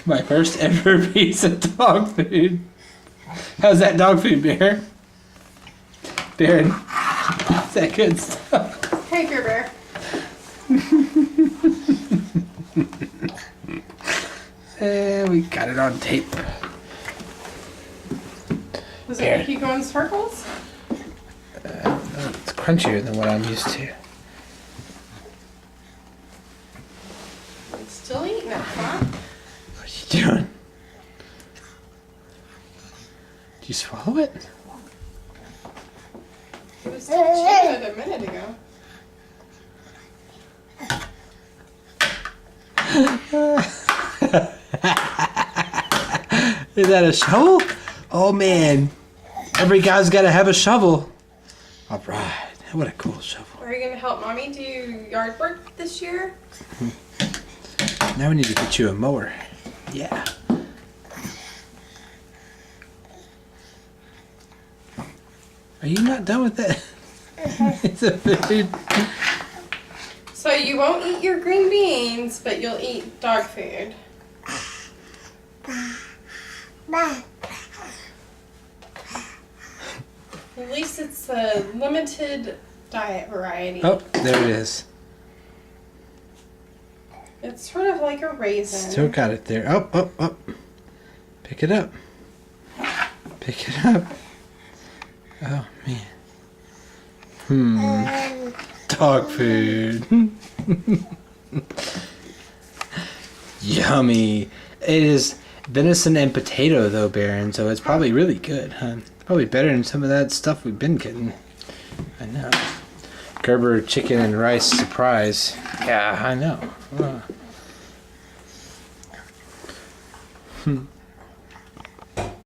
My first ever piece of dog food. How's that dog food, Bear? Barron, is that good stuff? Hey, Bear Bear. And we got it on tape. Does it make you go in circles? It's crunchier than what I'm used to. It's still eating it, huh? What are you doing? Did you swallow it? It was still chewing it a minute ago. Is that a shovel? Oh man, every guy's got to have a shovel. All right, what a cool shovel. Are you going to help Mommy do yard work this year? Now we need to get you a mower. Yeah. Are you not done with that? It's a food. So you won't eat your green beans, but you'll eat dog food. At least it's a limited diet variety. Oh, there it is. It's sort of like a raisin. Still got it there. Oh, oh, oh. Pick it up. Pick it up. Oh, man. Dog food. Yummy. It is venison and potato, though, Barron, so it's probably really good, huh? Probably better than some of that stuff we've been getting. I know. Gerber chicken and rice surprise. Yeah, I know.